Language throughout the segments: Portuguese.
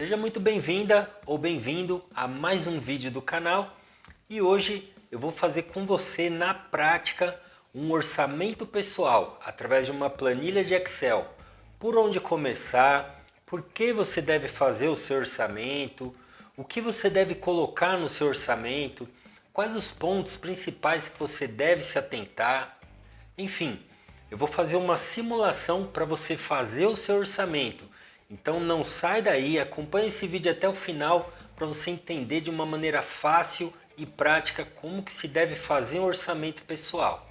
Seja muito bem-vinda ou bem-vindo a mais um vídeo do canal e hoje eu vou fazer com você na prática um orçamento pessoal através de uma planilha de Excel. Por onde começar, por que você deve fazer o seu orçamento, o que você deve colocar no seu orçamento, quais os pontos principais que você deve se atentar, enfim. Eu vou fazer uma simulação para você fazer o seu orçamento. Então não sai daí, acompanhe esse vídeo até o final para você entender de uma maneira fácil e prática como que se deve fazer um orçamento pessoal.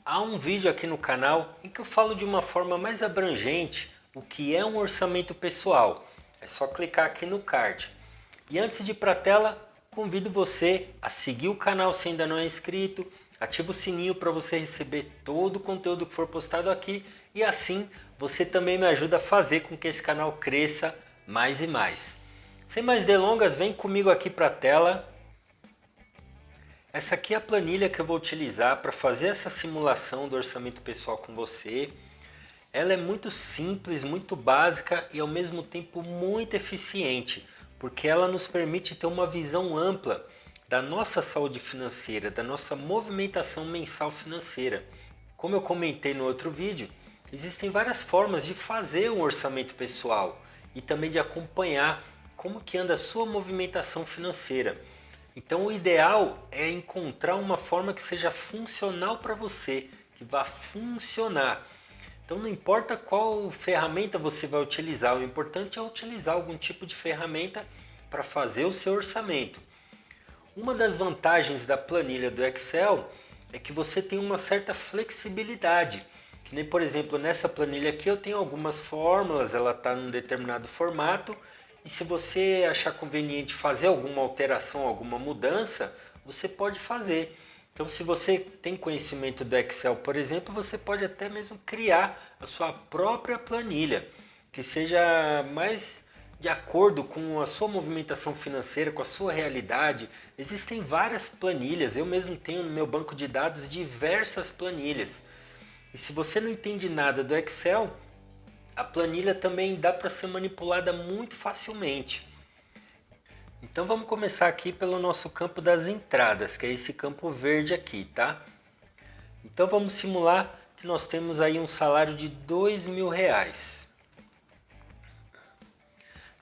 Há um vídeo aqui no canal em que eu falo de uma forma mais abrangente o que é um orçamento pessoal. É só clicar aqui no card. E antes de ir para a tela, convido você a seguir o canal se ainda não é inscrito, ativa o sininho para você receber todo o conteúdo que for postado aqui e assim você também me ajuda a fazer com que esse canal cresça mais e mais. Sem mais delongas, vem comigo aqui para a tela. Essa aqui é a planilha que eu vou utilizar para fazer essa simulação do orçamento pessoal com você. Ela é muito simples, muito básica e ao mesmo tempo muito eficiente, porque ela nos permite ter uma visão ampla da nossa saúde financeira, da nossa movimentação mensal financeira. Como eu comentei no outro vídeo, existem várias formas de fazer um orçamento pessoal e também de acompanhar como que anda a sua movimentação financeira. Então o ideal é encontrar uma forma que seja funcional para você, que vá funcionar. Então não importa qual ferramenta você vai utilizar, o importante é utilizar algum tipo de ferramenta para fazer o seu orçamento. Uma das vantagens da planilha do Excel é que você tem uma certa flexibilidade. Que nem, por exemplo, nessa planilha aqui eu tenho algumas fórmulas, ela está num determinado formato e se você achar conveniente fazer alguma alteração, alguma mudança, você pode fazer. Então, se você tem conhecimento do Excel, por exemplo, você pode até mesmo criar a sua própria planilha, que seja mais de acordo com a sua movimentação financeira, com a sua realidade. Existem várias planilhas, eu mesmo tenho no meu banco de dados diversas planilhas. E se você não entende nada do Excel, a planilha também dá para ser manipulada muito facilmente. Então vamos começar aqui pelo nosso campo das entradas, que é esse campo verde aqui, tá? Então vamos simular que nós temos aí um salário de R$ 2.000.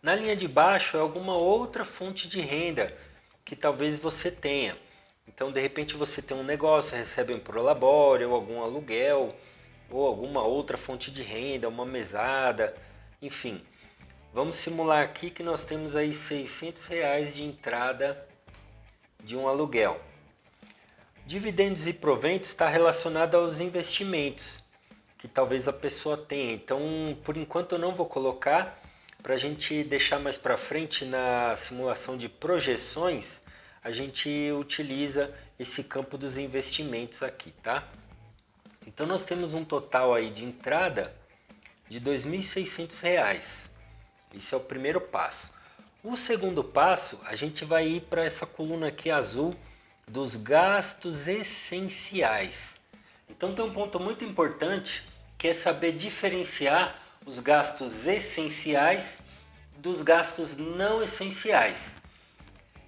Na linha de baixo é alguma outra fonte de renda que talvez você tenha. Então de repente você tem um negócio, recebe um prolabore ou algum aluguel ou alguma outra fonte de renda, uma mesada, enfim. Vamos simular aqui que nós temos aí R$ 600 de entrada de um aluguel. Dividendos e proventos está relacionado aos investimentos que talvez a pessoa tenha. Então, por enquanto eu não vou colocar, para a gente deixar mais para frente na simulação de projeções, a gente utiliza esse campo dos investimentos aqui, tá? Então nós temos um total aí de entrada de R$ 2.600. Esse é o primeiro passo. O segundo passo, a gente vai ir para essa coluna aqui azul dos gastos essenciais. Então tem um ponto muito importante que é saber diferenciar os gastos essenciais dos gastos não essenciais.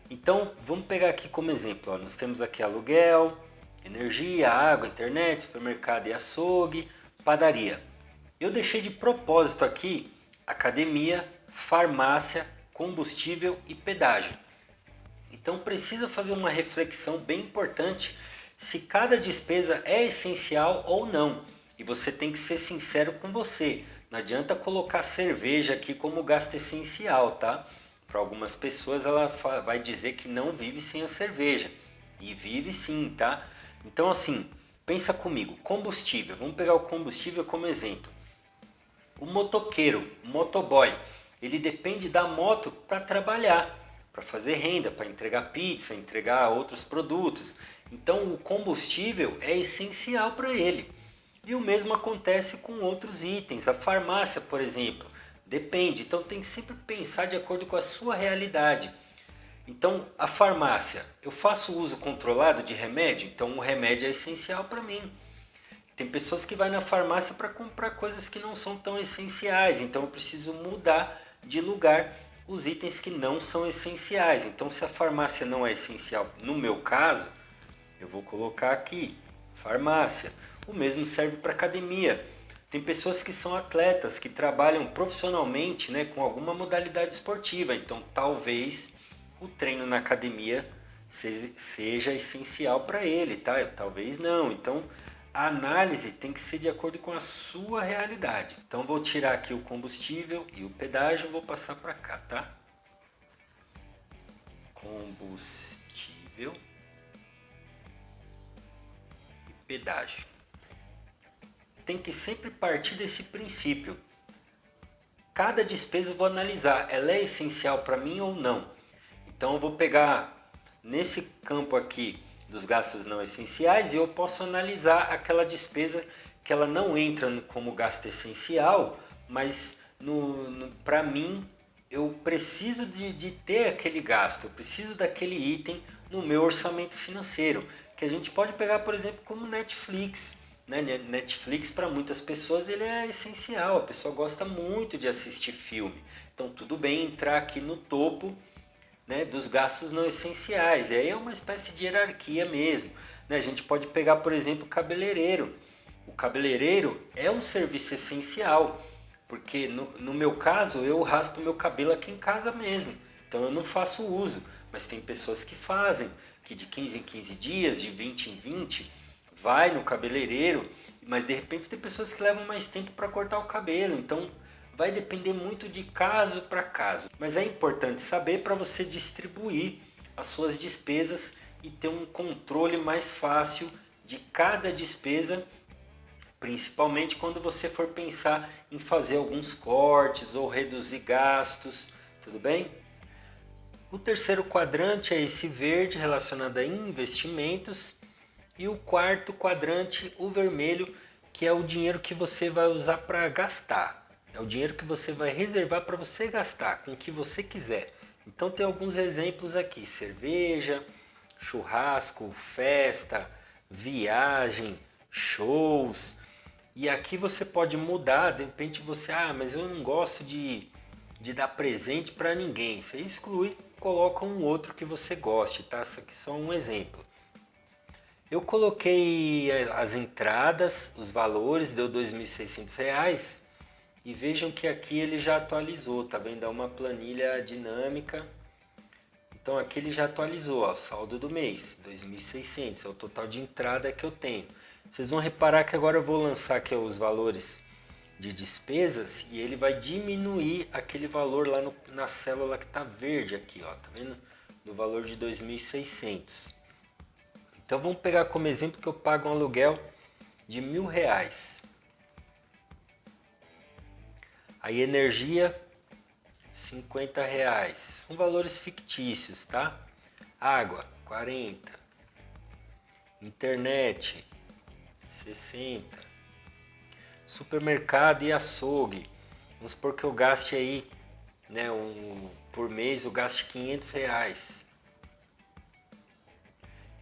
Então vamos pegar aqui como exemplo, ó, nós temos aqui aluguel, energia, água, internet, supermercado e açougue, padaria. Eu deixei de propósito aqui academia, farmácia, combustível e pedágio. Então precisa fazer uma reflexão bem importante se cada despesa é essencial ou não. E você tem que ser sincero com você. Não adianta colocar cerveja aqui como gasto essencial, tá? Para algumas pessoas ela vai dizer que não vive sem a cerveja. E vive sim, tá? Então assim, pensa comigo, combustível. Vamos pegar o combustível como exemplo. O motoqueiro, o motoboy, ele depende da moto para trabalhar, para fazer renda, para entregar pizza, entregar outros produtos. Então o combustível é essencial para ele. E o mesmo acontece com outros itens. A farmácia, por exemplo, depende. Então tem que sempre pensar de acordo com a sua realidade. Então a farmácia, eu faço uso controlado de remédio, então o remédio é essencial para mim. Tem pessoas que vão na farmácia para comprar coisas que não são tão essenciais, então eu preciso mudar de lugar os itens que não são essenciais. Então, se a farmácia não é essencial, no meu caso, eu vou colocar aqui, farmácia. O mesmo serve para academia. Tem pessoas que são atletas, que trabalham profissionalmente, né, com alguma modalidade esportiva. Então, talvez o treino na academia seja essencial para ele, tá? Talvez não. Então, a análise tem que ser de acordo com a sua realidade. Então, vou tirar aqui o combustível e o pedágio e vou passar para cá, tá? Combustível e pedágio. Tem que sempre partir desse princípio. Cada despesa eu vou analisar, ela é essencial para mim ou não. Então eu vou pegar nesse campo aqui dos gastos não essenciais e eu posso analisar aquela despesa que ela não entra como gasto essencial, mas para mim eu preciso de ter aquele gasto, eu preciso daquele item no meu orçamento financeiro, que a gente pode pegar, por exemplo, como Netflix. Netflix para muitas pessoas ele é essencial, a pessoa gosta muito de assistir filme, então tudo bem entrar aqui no topo, né, dos gastos não essenciais, e aí é uma espécie de hierarquia mesmo, né? A gente pode pegar, por exemplo, o cabeleireiro é um serviço essencial, porque no meu caso eu raspo meu cabelo aqui em casa mesmo, então eu não faço uso, mas tem pessoas que fazem, que de 15 em 15 dias, de 20 em 20 vai no cabeleireiro, mas de repente tem pessoas que levam mais tempo para cortar o cabelo, então vai depender muito de caso para caso. Mas é importante saber para você distribuir as suas despesas e ter um controle mais fácil de cada despesa, principalmente quando você for pensar em fazer alguns cortes ou reduzir gastos, tudo bem? O terceiro quadrante é esse verde relacionado a investimentos. E o quarto quadrante, o vermelho, que é o dinheiro que você vai usar para gastar. É o dinheiro que você vai reservar para você gastar com o que você quiser. Então tem alguns exemplos aqui: cerveja, churrasco, festa, viagem, shows. E aqui você pode mudar, de repente você, mas eu não gosto de dar presente para ninguém. Você exclui, coloca um outro que você goste, tá? Isso aqui é só um exemplo. Eu coloquei as entradas, os valores, deu R$ 2.600 e vejam que aqui ele já atualizou, tá vendo? É uma planilha dinâmica. Então aqui ele já atualizou, ó, saldo do mês, 2.600, é o total de entrada que eu tenho. Vocês vão reparar que agora eu vou lançar aqui os valores de despesas e ele vai diminuir aquele valor lá na célula que está verde aqui, ó, tá vendo? Do valor de 2.600. Então vamos pegar como exemplo que eu pago um aluguel de R$ 1.000. Aí energia, R$ 50. São valores fictícios, tá? Água, 40. Internet, 60. Supermercado e açougue. Vamos supor que eu gaste aí, né, por mês eu gaste R$ 500.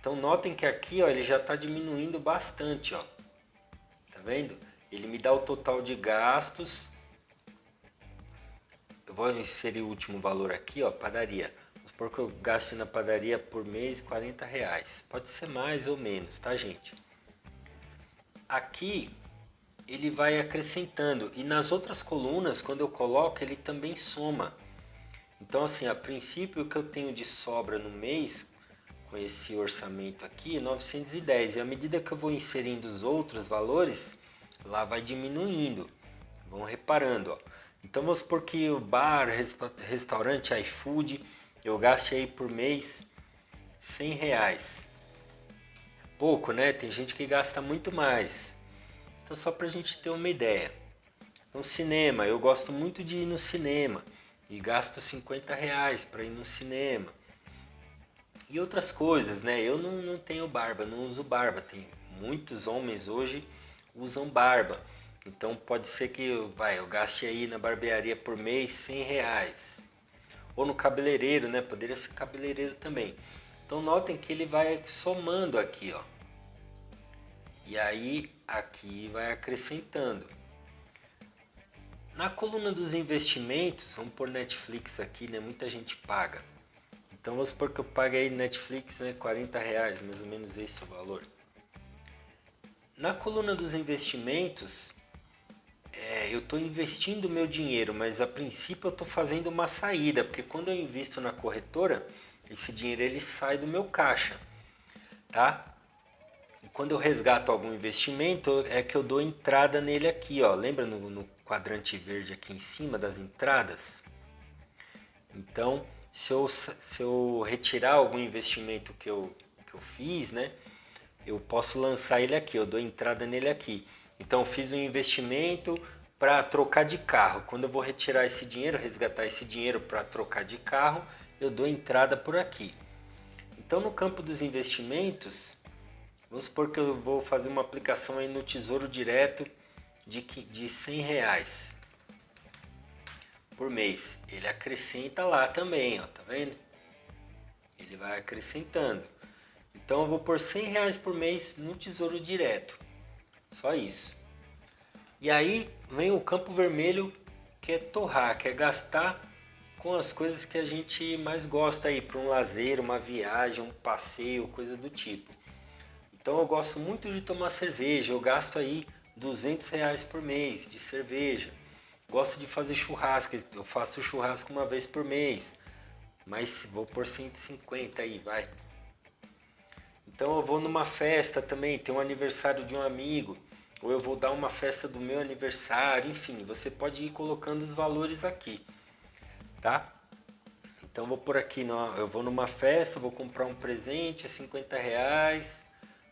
Então notem que aqui, ó, ele já está diminuindo bastante, ó. Tá vendo? Ele me dá o total de gastos. Eu vou inserir o último valor aqui, ó, padaria. Vamos supor que eu gaste na padaria por mês R$ 40. Pode ser mais ou menos, tá, gente? Aqui ele vai acrescentando e nas outras colunas, quando eu coloco, ele também soma. Então assim, a princípio o que eu tenho de sobra no mês com esse orçamento aqui, 910, e à medida que eu vou inserindo os outros valores, lá vai diminuindo. Vão reparando, ó. Então vamos supor que o bar, restaurante, iFood, eu gaste aí por mês R$ 100. Pouco, né? Tem gente que gasta muito mais. Então só para a gente ter uma ideia. Então cinema, eu gosto muito de ir no cinema e gasto R$ 50 para ir no cinema. E outras coisas, né? Eu não tenho barba, não uso barba. Tem muitos homens hoje usam barba. Então pode ser que eu gaste aí na barbearia por mês R$ 100. Ou no cabeleireiro, né? Poderia ser cabeleireiro também. Então notem que ele vai somando aqui, ó. E aí aqui vai acrescentando. Na coluna dos investimentos, vamos por Netflix aqui, né? Muita gente paga. Então vamos supor que eu pague aí Netflix, né? R$ 40, mais ou menos esse é o valor. Na coluna dos investimentos, eu estou investindo o meu dinheiro, mas a princípio eu estou fazendo uma saída, porque quando eu invisto na corretora, esse dinheiro ele sai do meu caixa, tá? E quando eu resgato algum investimento, é que eu dou entrada nele aqui, ó. Lembra no quadrante verde aqui em cima das entradas? Então, se eu retirar algum investimento que eu fiz, né? Eu posso lançar ele aqui, eu dou entrada nele aqui. Então, eu fiz um investimento para trocar de carro. Quando eu vou retirar esse dinheiro, resgatar esse dinheiro para trocar de carro, eu dou entrada por aqui. Então, no campo dos investimentos, vamos supor que eu vou fazer uma aplicação aí no Tesouro Direto de R$ 100 por mês. Ele acrescenta lá também, ó, tá vendo? Ele vai acrescentando. Então eu vou por R$ 100 por mês no Tesouro Direto. Só isso. E aí vem o campo vermelho, que é torrar, que é gastar com as coisas que a gente mais gosta aí, para um lazer, uma viagem, um passeio, coisa do tipo. Então eu gosto muito de tomar cerveja, eu gasto aí R$ 200 por mês de cerveja. Gosto de fazer churrasco, eu faço churrasco uma vez por mês, mas vou por 150 aí, vai. Então eu vou numa festa também, tem um aniversário de um amigo, ou eu vou dar uma festa do meu aniversário, enfim, você pode ir colocando os valores aqui, tá? Então eu vou por aqui, eu vou numa festa, vou comprar um presente, R$ 50,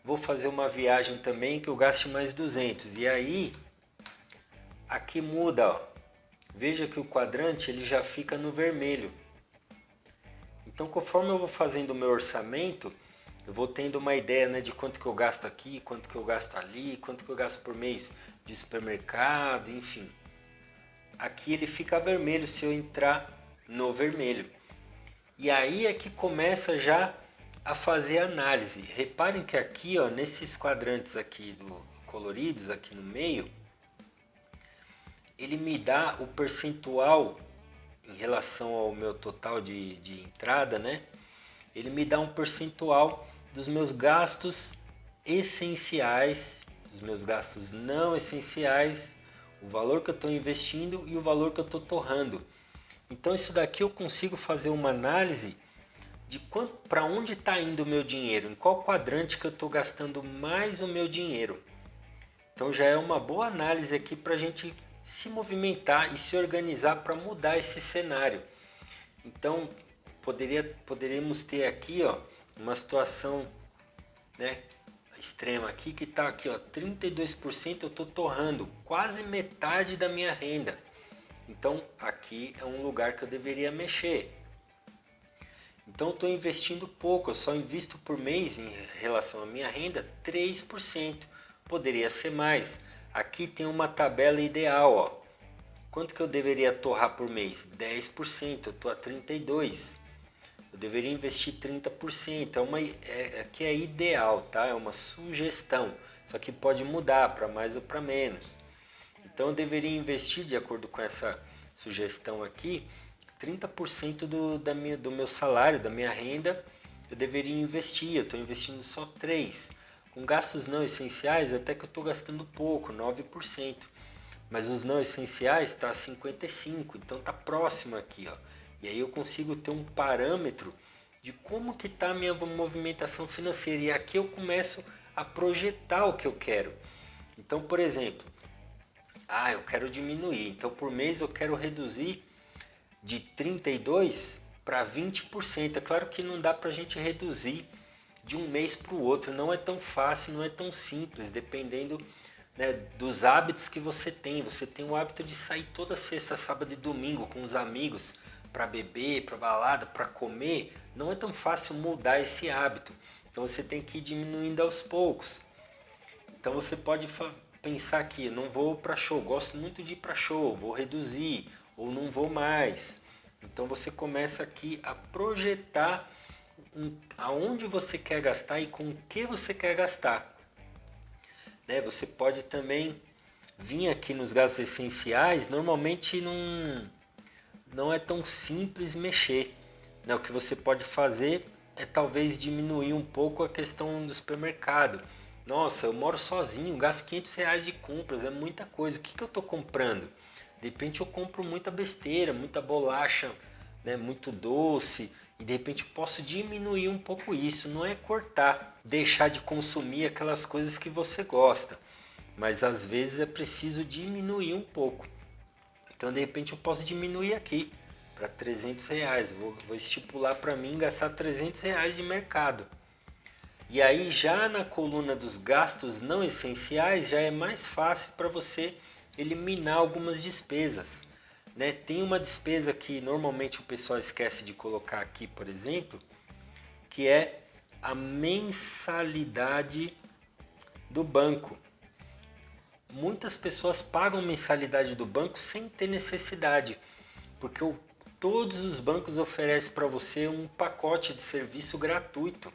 vou fazer uma viagem também que eu gaste mais 200, e aí aqui muda, ó. Veja que o quadrante ele já fica no vermelho. Então conforme eu vou fazendo o meu orçamento, eu vou tendo uma ideia, né, de quanto que eu gasto aqui, quanto que eu gasto ali, quanto que eu gasto por mês de supermercado, enfim. Aqui ele fica vermelho se eu entrar no vermelho. E aí é que começa já a fazer análise. Reparem que aqui, ó, nesses quadrantes aqui coloridos aqui no meio, ele me dá o percentual em relação ao meu total de entrada, né? Ele me dá um percentual dos meus gastos essenciais, dos meus gastos não essenciais, o valor que eu estou investindo e o valor que eu estou torrando. Então isso daqui eu consigo fazer uma análise de para onde está indo o meu dinheiro, em qual quadrante que eu estou gastando mais o meu dinheiro. Então já é uma boa análise aqui para a gente se movimentar e se organizar para mudar esse cenário. Então poderíamos ter aqui, ó, uma situação, né, extrema aqui que está aqui, ó, 32% eu estou torrando quase metade da minha renda. Então aqui é um lugar que eu deveria mexer. Então estou investindo pouco, eu só invisto por mês em relação à minha renda 3%. Poderia ser mais. Aqui tem uma tabela ideal, ó. Quanto que eu deveria torrar por mês? 10%, eu estou a 32%. Eu deveria investir 30%. Aqui é ideal, tá? É uma sugestão. Só que pode mudar para mais ou para menos. Então eu deveria investir, de acordo com essa sugestão aqui, 30% do meu salário, da minha renda, eu deveria investir. Eu estou investindo só 3%. Com gastos não essenciais, até que eu estou gastando pouco, 9%. Mas os não essenciais está 55%, então está próximo aqui, ó. E aí eu consigo ter um parâmetro de como que está a minha movimentação financeira. E aqui eu começo a projetar o que eu quero. Então, por exemplo, eu quero diminuir. Então, por mês eu quero reduzir de 32% para 20%. É claro que não dá para a gente reduzir de um mês para o outro. Não é tão fácil, não é tão simples, dependendo, né, dos hábitos que você tem. Você tem o hábito de sair toda sexta, sábado e domingo com os amigos para beber, para balada, para comer. Não é tão fácil mudar esse hábito. Então você tem que ir diminuindo aos poucos. Então você pode pensar aqui, não vou para show, gosto muito de ir para show, vou reduzir ou não vou mais. Então você começa aqui a projetar aonde você quer gastar e com o que você quer gastar. Né? Você pode também vir aqui nos gastos essenciais, normalmente não é tão simples mexer, né? O que você pode fazer é talvez diminuir um pouco a questão do supermercado. Nossa, eu moro sozinho, gasto R$ 500 de compras, é muita coisa. O que eu estou comprando? De repente eu compro muita besteira, muita bolacha, né, muito doce, e de repente eu posso diminuir um pouco isso. Não é cortar, deixar de consumir aquelas coisas que você gosta, mas às vezes é preciso diminuir um pouco. Então de repente eu posso diminuir aqui para R$ 300. Vou estipular para mim gastar R$ 300 de mercado. E aí já na coluna dos gastos não essenciais já é mais fácil para você eliminar algumas despesas, né? Tem uma despesa que normalmente o pessoal esquece de colocar aqui, por exemplo, que é a mensalidade do banco. Muitas pessoas pagam mensalidade do banco sem ter necessidade, porque todos os bancos oferecem para você um pacote de serviço gratuito.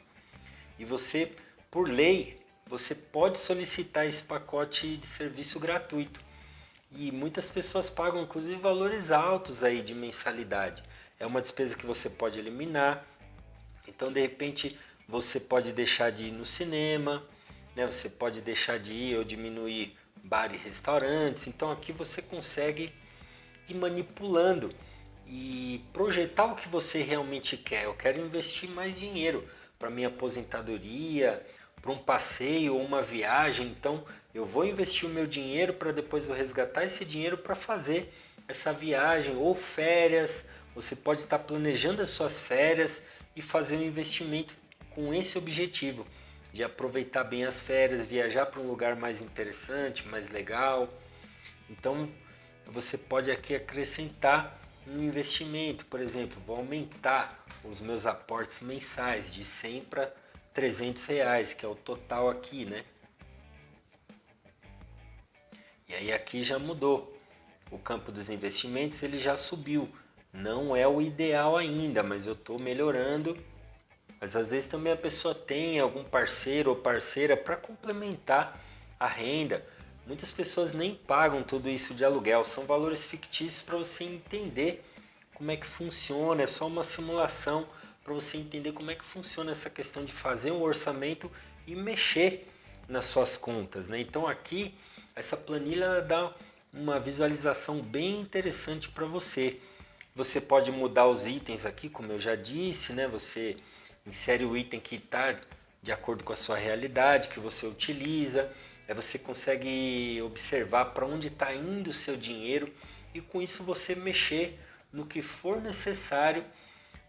E você, por lei, você pode solicitar esse pacote de serviço gratuito. E muitas pessoas pagam inclusive valores altos aí de mensalidade. É uma despesa que você pode eliminar. Então de repente você pode deixar de ir no cinema, né? Você pode deixar de ir ou diminuir bar e restaurantes. Então aqui você consegue ir manipulando e projetar o que você realmente quer. Eu quero investir mais dinheiro para minha aposentadoria, para um passeio ou uma viagem. Então eu vou investir o meu dinheiro para depois eu resgatar esse dinheiro para fazer essa viagem ou férias. Você pode estar planejando as suas férias e fazer um investimento com esse objetivo de aproveitar bem as férias, viajar para um lugar mais interessante, mais legal. Então você pode aqui acrescentar um investimento, por exemplo, vou aumentar os meus aportes mensais de 100 para R$ 300, que é o total aqui, né? E aí aqui já mudou. O campo dos investimentos ele já subiu. Não é o ideal ainda, mas eu estou melhorando. Mas às vezes também a pessoa tem algum parceiro ou parceira para complementar a renda. Muitas pessoas nem pagam tudo isso de aluguel, são valores fictícios para você entender como é que funciona, é só uma simulação para você entender como é que funciona essa questão de fazer um orçamento e mexer nas suas contas, né? Então aqui essa planilha ela dá uma visualização bem interessante para você. Você pode mudar os itens aqui, como eu já disse, né? Você insere o item que está de acordo com a sua realidade, que você utiliza. Aí você consegue observar para onde está indo o seu dinheiro e com isso você mexer no que for necessário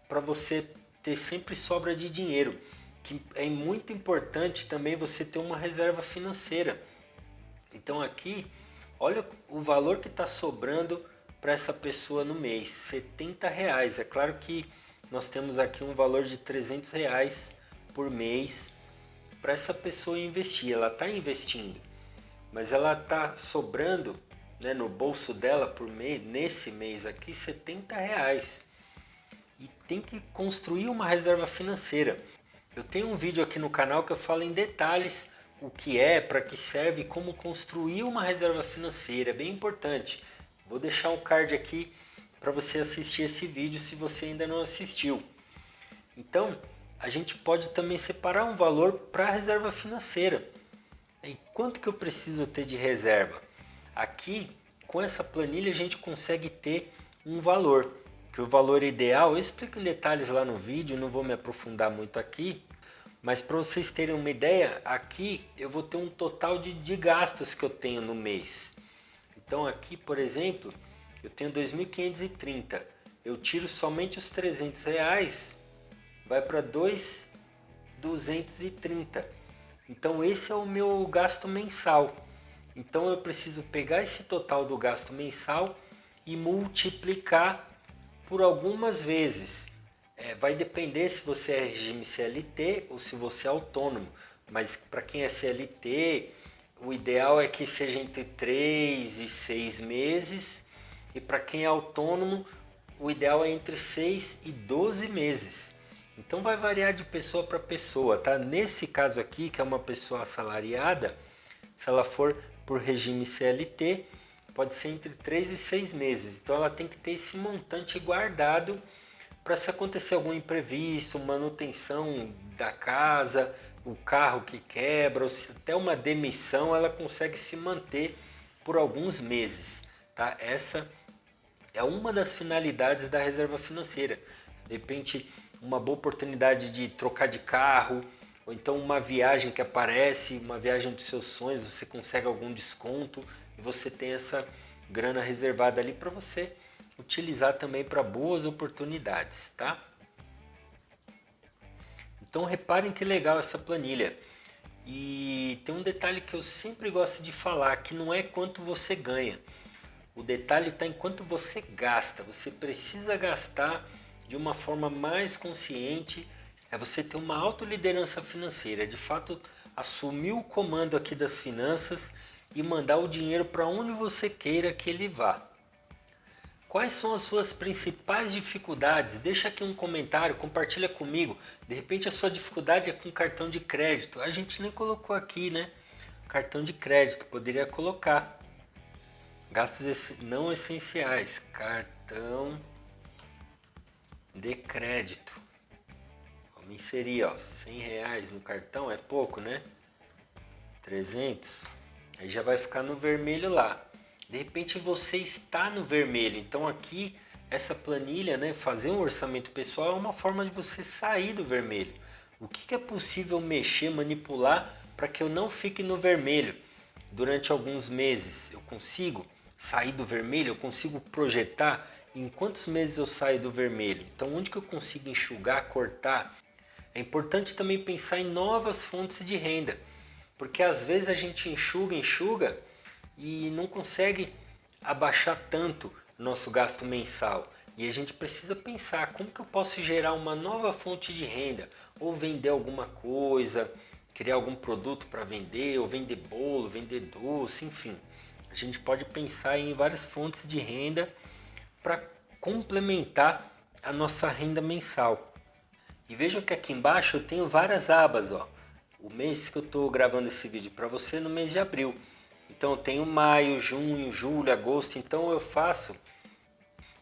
para você ter sempre sobra de dinheiro. Que é muito importante também você ter uma reserva financeira. Então aqui, olha o valor que está sobrando para essa pessoa no mês, R$ 70. É claro que nós temos aqui um valor de R$ 300 por mês para essa pessoa investir. Ela está investindo, mas ela está sobrando, né, no bolso dela por mês, nesse mês aqui, R$ 70. E tem que construir uma reserva financeira. Eu tenho um vídeo aqui no canal que eu falo em detalhes o que é, para que serve, como construir uma reserva financeira. É bem importante. Vou deixar um card aqui para você assistir esse vídeo se você ainda não assistiu. Então, a gente pode também separar um valor para a reserva financeira. E quanto que eu preciso ter de reserva? Aqui, com essa planilha, a gente consegue ter um valor. Que o valor ideal, eu explico em detalhes lá no vídeo, não vou me aprofundar muito aqui. Mas para vocês terem uma ideia, aqui eu vou ter um total de gastos que eu tenho no mês. Então aqui, por exemplo, eu tenho 2.530. Eu tiro somente os R$ 300, vai para 2.230. Então esse é o meu gasto mensal. Então eu preciso pegar esse total do gasto mensal e multiplicar por algumas vezes. Vai depender se você é regime CLT ou se você é autônomo. Mas para quem é CLT, o ideal é que seja entre 3 e 6 meses. E para quem é autônomo, o ideal é entre 6 e 12 meses. Então vai variar de pessoa para pessoa, tá? Nesse caso aqui, que é uma pessoa assalariada, se ela for por regime CLT, pode ser entre 3 e 6 meses. Então ela tem que ter esse montante guardado para se acontecer algum imprevisto, manutenção da casa, o carro que quebra, ou se até uma demissão, ela consegue se manter por alguns meses, tá? Essa é uma das finalidades da reserva financeira. De repente, uma boa oportunidade de trocar de carro, ou então uma viagem que aparece, uma viagem dos seus sonhos, você consegue algum desconto e você tem essa grana reservada ali para você utilizar também para boas oportunidades, tá? Então reparem que legal essa planilha. E tem um detalhe que eu sempre gosto de falar, que não é quanto você ganha. O detalhe está em quanto você gasta. Você precisa gastar de uma forma mais consciente. É você ter uma autoliderança financeira. De fato, assumir o comando aqui das finanças e mandar o dinheiro para onde você queira que ele vá. Quais são as suas principais dificuldades? Deixa aqui um comentário, compartilha comigo. De repente a sua dificuldade é com cartão de crédito. A gente nem colocou aqui, né? Cartão de crédito, poderia colocar. Gastos não essenciais, cartão de crédito. Vamos inserir, ó, R$100 no cartão, é pouco, né? 300, aí já vai ficar no vermelho lá. De repente você está no vermelho, então aqui essa planilha, né, fazer um orçamento pessoal é uma forma de você sair do vermelho. O que é possível mexer, manipular para que eu não fique no vermelho durante alguns meses? Eu consigo sair do vermelho? Eu consigo projetar em quantos meses eu saio do vermelho? Então onde que eu consigo enxugar, cortar? É importante também pensar em novas fontes de renda, porque às vezes a gente enxuga e não consegue abaixar tanto nosso gasto mensal. E a gente precisa pensar como que eu posso gerar uma nova fonte de renda, ou vender alguma coisa, criar algum produto para vender, ou vender bolo, vender doce, enfim. A gente pode pensar em várias fontes de renda para complementar a nossa renda mensal. E vejam que aqui embaixo eu tenho várias abas, ó. O mês que eu estou gravando esse vídeo para você no mês de abril. Então eu tenho maio, junho, julho, agosto. Então eu faço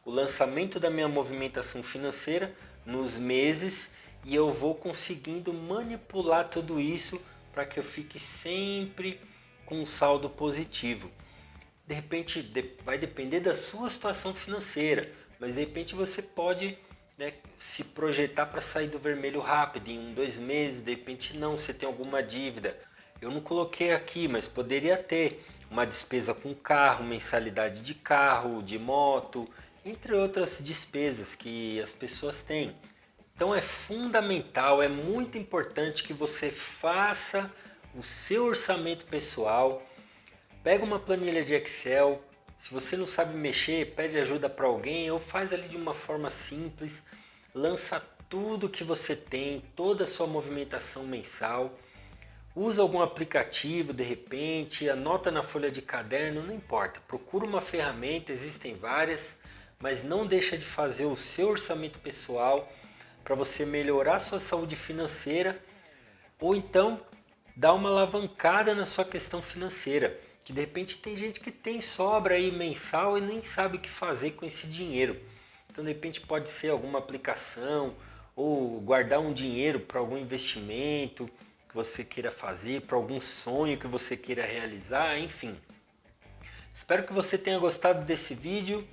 o lançamento da minha movimentação financeira nos meses e eu vou conseguindo manipular tudo isso para que eu fique sempre com um saldo positivo. De repente vai depender da sua situação financeira, mas de repente você pode, né, se projetar para sair do vermelho rápido, em 1, 2 meses. De repente não, você tem alguma dívida. Eu não coloquei aqui, mas poderia ter uma despesa com carro, mensalidade de carro, de moto, entre outras despesas que as pessoas têm. Então é fundamental, é muito importante que você faça o seu orçamento pessoal. Pega uma planilha de Excel. Se você não sabe mexer, pede ajuda para alguém ou faz ali de uma forma simples. Lança tudo que você tem, toda a sua movimentação mensal. Usa algum aplicativo de repente, anota na folha de caderno, não importa. Procura uma ferramenta, existem várias, mas não deixa de fazer o seu orçamento pessoal para você melhorar a sua saúde financeira ou então dar uma alavancada na sua questão financeira. Que de repente tem gente que tem sobra aí mensal e nem sabe o que fazer com esse dinheiro. Então de repente pode ser alguma aplicação ou guardar um dinheiro para algum investimento que você queira fazer, para algum sonho que você queira realizar, enfim. Espero que você tenha gostado desse vídeo.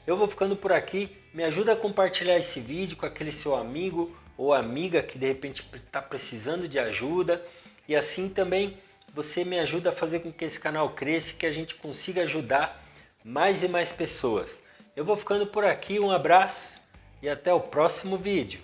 Eu vou ficando por aqui. Me ajuda a compartilhar esse vídeo com aquele seu amigo ou amiga que de repente está precisando de ajuda. E assim também você me ajuda a fazer com que esse canal cresça e que a gente consiga ajudar mais e mais pessoas. Eu vou ficando por aqui, um abraço e até o próximo vídeo.